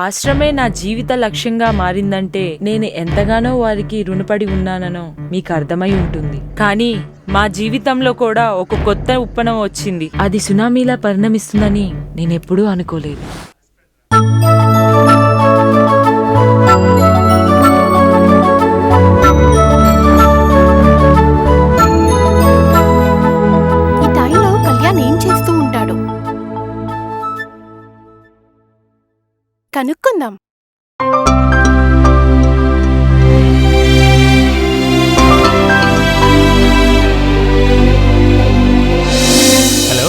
ఆశ్రమే నా జీవిత లక్ష్యంగా మారిందంటే నేను ఎంతగానో వారికి రుణపడి ఉన్నానో మీకు అర్థమై ఉంటుంది. కానీ మా జీవితంలో కూడా ఒక కొత్త ఉప్పనం వచ్చింది. అది సునామీలా పరిణమిస్తుందని నేనెప్పుడూ అనుకోలేదు. ఈ టైంలో కళ్యాణ్ ఏం చేస్తూ ఉంటాడు కనుక్కుందాం. Hello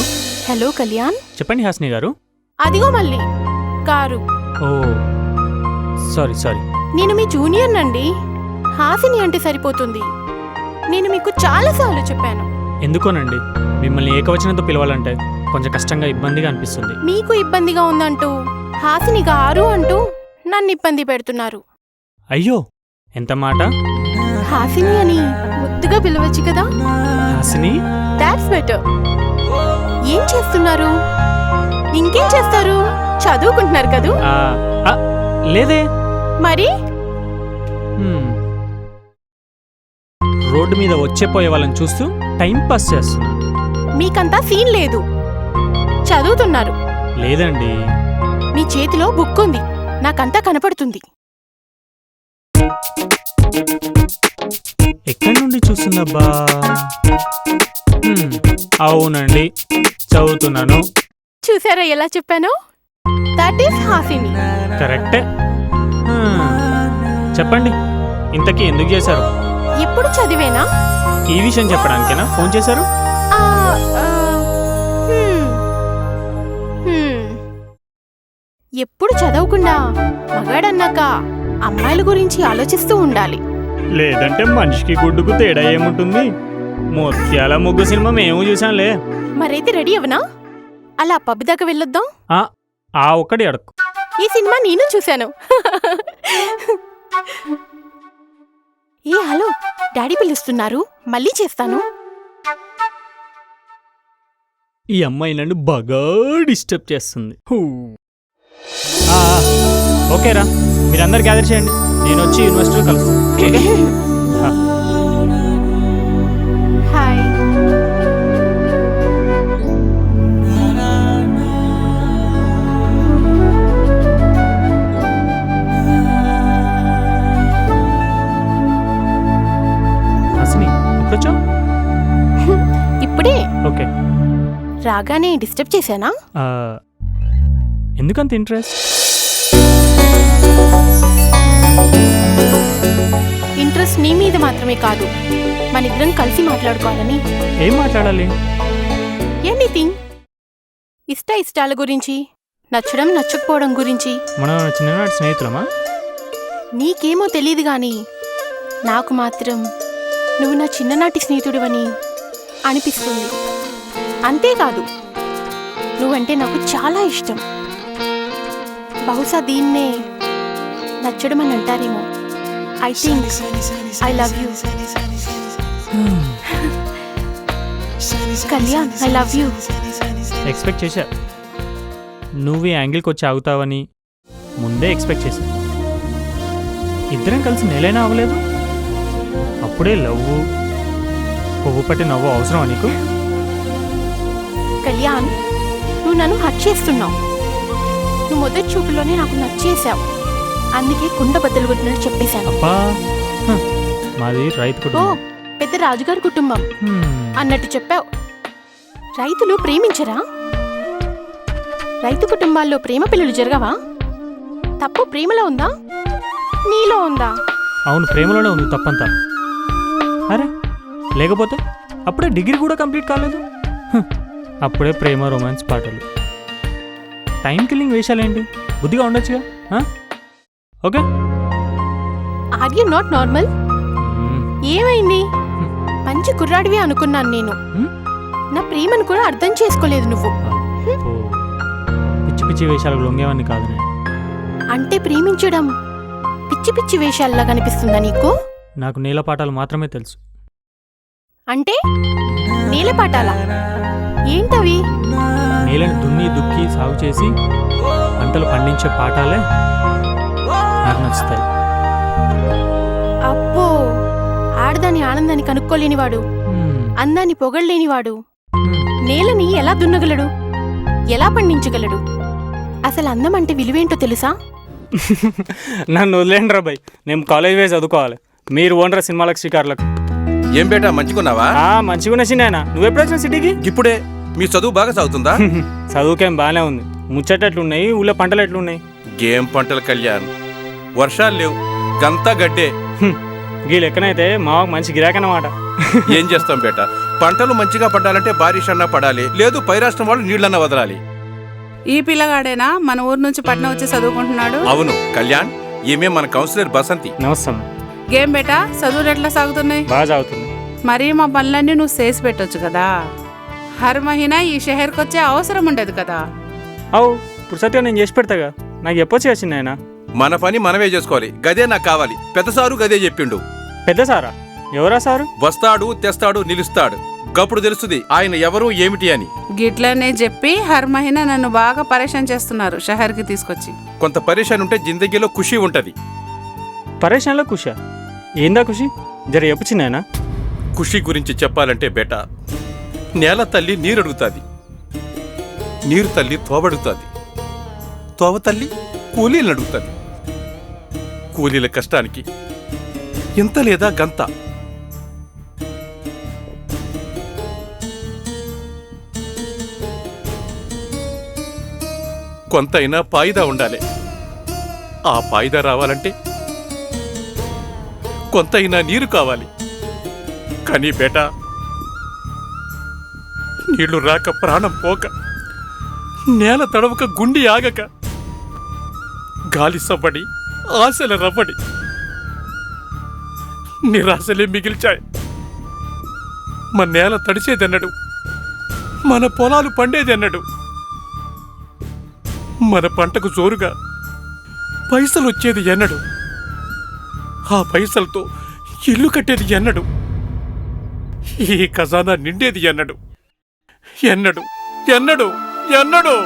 hello Kalyan. చెప్పండి హాసిని గారు. అదిగో మళ్ళీ కారు. ఓ సారీ. నేను మీ జూనియర్ నండి. హాసిని అంటే సరిపోతుంది. నేను మీకు చాలాసార్లు చెప్పాను. ఎందుకోనండి, మిమ్మల్ని ఏకవచనంతో పిలవాలంటే కొంచెం కష్టంగా ఇబ్బందిగా అనిపిస్తుంది. మీకు ఇబ్బందిగా ఉందంటూ హాసిని గారు అంటూ నన్ను ఇబ్బంది పెడుతున్నారు. అయ్యో ఎంత మాట. హాసిని అని ముద్దుగా పిలవచ్చు కదా. Hasini, that's better. ఏం చేస్తున్నారు? ఇంకేం చేస్తారు? చదువుకుంటున్నారు కదూ. లేదే. మరి రోడ్డు మీద వచ్చేపోయే వాళ్ళని చూస్తూ టైం పాస్ చేస్తున్నా. మీకంతా సీన్ లేదు, చదువుతున్నారు. లేదండి. మీ చేతిలో బుక్ ఉంది, నాకంతా కనపడుతుంది. ఎక్కడి నుండి చూస్తుందబ్బా? అవునండి, చదువుతున్నాను. చూసారా ఎలా చెప్పాను? That is Hasini. కరెక్టే. చెప్పండి, ఇంతకీ ఎందుకు చేశారు? ఎప్పుడు చదివేనా? ఈ విషయం చెప్పడానికేనా ఫోన్ చేశారు? ఆ, హ్మ్. ఎప్పుడు చదవకుండా మగాడన్నాక అమ్మాయిల గురించి ఆలోచిస్తూ ఉండాలి. లేదంటే మనిషికి గుడ్డుకు తేడా ఏముంటుంది? ముత్యాల ముగ్గు సినిమా మేము చూసాంలే. మరైతే రెడీ అవనా? అలా పబ్ దాకా వెళ్ళొద్దాం. ఆ ఒక్కడి అడక్కు. ఈ సినిమా నేను చూశాను. ఏ హలో, డాడీ పిలుస్తున్నారు, మళ్ళీ చేస్తాను. ఈ అమ్మాయి నన్ను బాగా డిస్టర్బ్ చేస్తుంది. ఓకేరా, మీరందరు గ్యాదర్ చేయండి, నేను వచ్చి యూనివర్సిటీలో కలుస్తాను. ఓకే? హాయ్. హాసిని, ఎప్పుడొచ్చావు? ఇప్పుడే. ఓకే. రాగానే డిస్టర్బ్ చేశానా? ఎందుకంత ఇంట్రెస్ట్? ఇంట్రెస్ట్ నీ మీద మాత్రమే కాదు, మనిద్దరం కలిసి మాట్లాడుకోవాలని. ఏం మాట్లాడాలి? ఎనీథింగ్. ఇష్టాల గురించి, నచ్చడం నచ్చకపోవడం గురించి. మనం చిన్ననాటి స్నేహితులమా? నీకేమో తెలియదు గాని నాకు మాత్రం నువ్వు నా చిన్ననాటి స్నేహితుడివని అనిపిస్తుంది. అంతేకాదు, నువ్వంటే నాకు చాలా ఇష్టం. బహుశా దీన్నే నచ్చడం అని అంటారేమో. I think I love you. Kalyan, I love you. Expect చేశా. నువ్వు ఈ యాంగిల్కి వచ్చి ఆగుతావని ముందే ఎక్స్పెక్ట్ చేశా. ఇద్దరం కలిసి నెలైనా అవ్వలేదు, అప్పుడే లవ్వు, కొవ్వు పట్టి నవ్వు అవసరమా నీకు? కళ్యాణ్, నువ్వు నన్ను హర్ట్ చేస్తున్నావు. నువ్వు మొదటి చూపులోనే నాకు నచ్చేసావు. అందుకే కుండ బద్దలు కొట్టినట్టు చెప్పేశాను. అబ్బా, మాది రైతు ఓ, కుటుంబం. పెద్ద రాజుగారి కుటుంబం అన్నట్టు చెప్పావు. రైతులు ప్రేమించరా? రైతు కుటుంబాల్లో ప్రేమ పిల్లలు జరగవా? తప్పు ప్రేమలో ఉందా, నీలో ఉందా? అవును, ప్రేమలోనే ఉంది తప్పంతా. అరే లేకపోతే అప్పుడే డిగ్రీ కూడా కంప్లీట్ కాలేదు. అప్పుడే ప్రేమ రొమాన్స్ పాటలు, టైం కిల్లింగ్ వేషాలేంటి? బుద్ధిగా ఉండొచ్చుగా. Okay. Are you not normal? ఏమైంది? మంచి కుర్రాడివి అనుకున్నాను నేను. నా ప్రేమను కూడా అర్థం చేసుకోలేదు నువ్వు. పిచ్చి పిచ్చి వేషాలకు లొంగేవాన్ని కాదు నేను. అంటే ప్రేమించడం పిచ్చి పిచ్చి వేషాల్లా కనిపిస్తుందా నీకు? నాకు నీల పాఠాలు మాత్రమే తెలుసు. అంటే నీలపాటాలా? ఏంటవి? నేలని దున్ని దుక్కి సాగు చేసి పంట పంటలు పండించే పాఠాలే నాకు నచ్చుతాయి. అబ్బో, ఆడదాని ఆనందాన్ని కనుక్కోలేనివాడు, అందాన్ని పొగళ్ళేనివాడు నేలని ఎలా దున్నగలడు, ఎలా పండించగలడు? అసలు అందం అంటే విలువేంటో తెలుసా? నన్ను వదిలేండి రా బాయ్, నేను కాలేజ్ వేసి చదువుకోవాలి. మీరు ఓనరా సినిమాలకు షికార్లకు. ఏం బేటా మంచిగున్నావా? మంచిగా చిన్న. నువ్వెప్పుడు వచ్చిన సిటీకి? ఇప్పుడే. మీ చదువు బాగా సాగుతుందా? చదువుకేం బాగానే ఉంది. ముచ్చట్లు ఎట్లున్నాయి, ఊళ్ళో పంటలు ఎట్లున్నాయి? గేమ్ పంటలు కళ్యాణ్, వర్షాలు లేవు, గంతా గడ్డే. గీ లెక్కనైతే మాకు మంచి గిరాకన్నమాట. ఏం చేస్తాం బేటా, పంటలు మంచిగా పండాలంటే బారిష్ అన్నా పడాలి, లేదు పై రాష్ట్రం వాళ్ళు నీళ్ళన్నా వదలాలి. ఈ పిల్లగాడేనా మన ఊరు నుంచి పట్నం వచ్చి చదువుకుంటున్నాడు? అవును కళ్యాణ్, ఈమె మన కౌన్సిలర్ బసంతి. నమస్తం. గేమ్ బేటా, చదువులు ఎట్లా సాగుతున్నాయి? బాగా చదువుతుంది. మరి మా పనులన్నీ నువ్వు చేసి పెట్టొచ్చు కదా. హర్ మహీనా ఈ షహర్కి వచ్చే అవసరం ఉండదు కదా. అవు ఇప్పుడు సత్యం నేను చేసి పెడతాగా, నాకు చెప్పొచ్చు వచ్చింది ఆయన. మన పని మనమే చేసుకోవాలి, గదే నాకు కావాలి. పెద్ద సారు గదే చెప్పిండు. పెద్ద సారా? ఎవరా సారు? వస్తాడు, తెస్తాడు, నిలుస్తాడు, గప్పుడు తెలుస్తుంది ఆయన ఎవరు ఏమిటి అని. గిట్లనే చెప్పి హర్ మహీనా నన్ను బాగా పరేషాన్ చేస్తున్నారు షహర్కి తీసుకొచ్చి. కొంత పరేషాన్ ఉంటే జిందగీలో ఖుషి ఉంటది. పరేషాన్లో ఖుషా? ఏందా ఖుషి? జర చెప్పు చిన్న. ఖుషి గురించి చెప్పాలంటే బేటా, నేల తల్లి నీరడుగుతాది, నీరు తల్లి తోవడుగుతాది, తోవ తల్లి కూలీలను అడుగుతుంది. కూలీల కష్టానికి ఇంత లేదా గంత. కొంతైనా పాయిదా ఉండాలి. ఆ పాయిదా రావాలంటే కొంతైనా నీరు కావాలి. కానీ బేటా, నీళ్లు రాక ప్రాణం పోక, నేల తడవక గుండి ఆగక, గాలి సవ్వడి ఆశల రవ్వడి, నిరాశలే మిగిల్చాయి. మన నేల తడిసేదన్నడు, మన పొలాలు పండేదన్నడు, మన పంటకు జోరుగా పైసలు వచ్చేది ఎన్నడు, ఆ పైసలతో ఇల్లు కట్టేది ఎన్నడు, ఈ ఖజానా నిండేది ఎన్నడు, ఎన్నడు ఎన్నడు ఎన్నడు.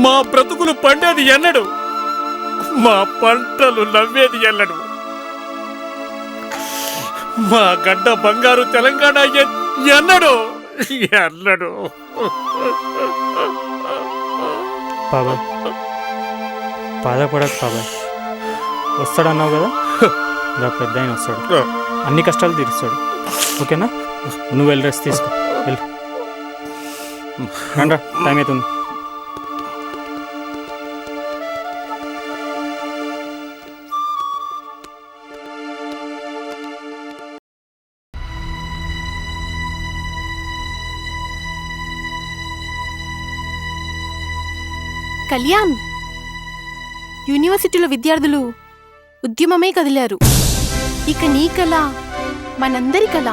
మా బ్రతుకులు పండేది ఎన్నడు, మా పంటలు నవ్వేది ఎన్నడు, మా గడ్డ బంగారు తెలంగాణ ఎన్నడు ఎన్నడు. బాబాయ్ బాధపడకు బాబాయ్, వస్తాడన్నావు కదా, ఇంకా పెద్ద ఆయన వస్తాడు, అన్ని కష్టాలు తీరుస్తాడు. ఓకేనా? నువ్వు వెళ్ళి రెస్ట్ తీసుకో, వెళ్ళి రండ్రా, టైం అవుతుంది. కళ్యాణ్, యూనివర్సిటీలో విద్యార్థులు ఉద్యమమే కదిలారు. ఇక నీ కళ, మనందరి కళ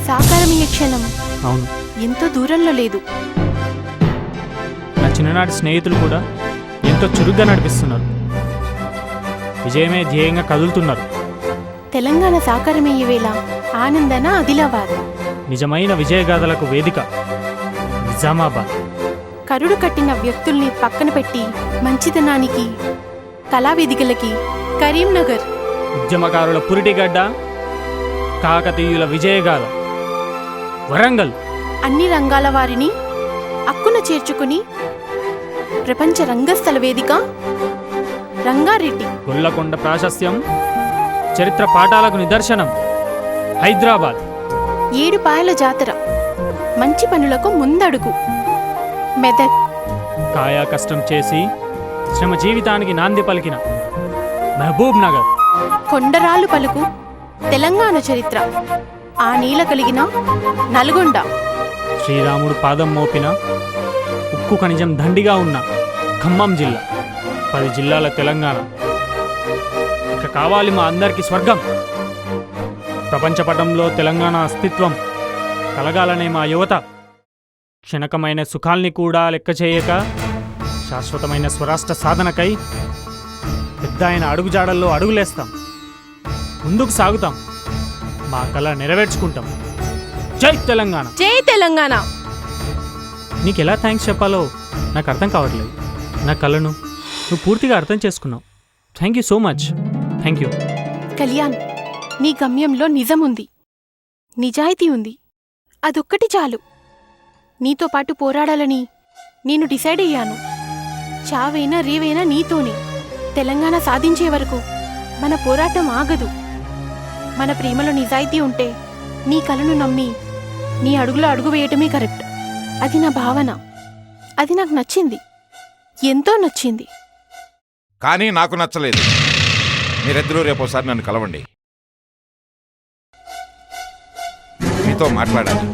సాకారమయ్యే క్షణం అవును, ఎంతో దూరంలో లేదు. నా చిన్ననాటి స్నేహితులు కూడా ఎంతో చురుగ్గా నడిపిస్తున్నారు, విజయమే ధ్యేయంగా కదులుతున్నారు. తెలంగాణ సాకారమయ్యే వేళ ఆనందన ఆదిలాబాద్, నిజమైన విజయగాథలకు వేదిక నిజామాబాద్. కరుడు కట్టిన వ్యక్తుల్ని పక్కన పెట్టి మంచితనానికి, కళావేదికలకి కరీంనగర్. ఉద్యమకారుల పురిటిగడ్డ, కాకతీయుల విజయగాథ వరంగల్. అన్ని రంగాల వారిని అక్కున చేర్చుకుని ప్రపంచ రంగస్థల వేదిక రంగారెడ్డి. గొల్లకొండ ప్రాశస్త్యం, చరిత్ర పాఠాలకు నిదర్శనం హైదరాబాద్. 7 పాయల జాతర, మంచి పనులకు ముందడుగు మెదక్. కాయా కష్టం చేసి శ్రమ జీవితానికి నాంది పలికిన మహబూబ్ నగర్. కొండరాలు పలుకు తెలంగాణ చరిత్ర, ఆ నీల కలిగిన నల్గొండ. శ్రీరాముడు పాదం మోపిన ఉక్కు ఖనిజం దండిగా ఉన్న ఖమ్మం జిల్లా. 10 జిల్లాల తెలంగాణ. ఇక కావాలి మా అందరికీ స్వర్గం. ప్రపంచపటంలో తెలంగాణ అస్తిత్వం కలగాలనే మా యువత క్షణకమైన సుఖాల్ని కూడా లెక్క చేయక శాశ్వతమైన స్వరాష్ట్ర సాధనకై పెద్ద ఆయన అడుగుజాడల్లో అడుగులేస్తాం, ముందుకు సాగుతాం. మా కళ నెరవేర్చుకుంటాం. జై తెలంగాణ. జై తెలంగాణ. నీకు ఎలా థ్యాంక్స్ చెప్పాలో నాకు అర్థం కావట్లేదు. నా కళను నువ్వు పూర్తిగా అర్థం చేసుకున్నావు. Thank you so much. Thank you. Kalyan, నీ గమ్యంలో నిజం ఉంది, నిజాయితీ ఉంది. అదొక్కటి చాలు. నీతో పాటు పోరాడాలని నేను డిసైడ్ అయ్యాను. చావైనా రేవైనా నీతోనే. తెలంగాణ సాధించే వరకు మన పోరాటం ఆగదు. మన ప్రేమలో నిజాయితీ ఉంటే నీ కలను నమ్మి నీ అడుగులో అడుగు వేయటమే కరెక్ట్. అది నా భావన. అది నాకు నచ్చింది, ఎంతో నచ్చింది. కానీ నాకు నచ్చలేదు. మీరిద్దరూ రేపోసారి నన్ను కలవండి, మీతో మాట్లాడాలి.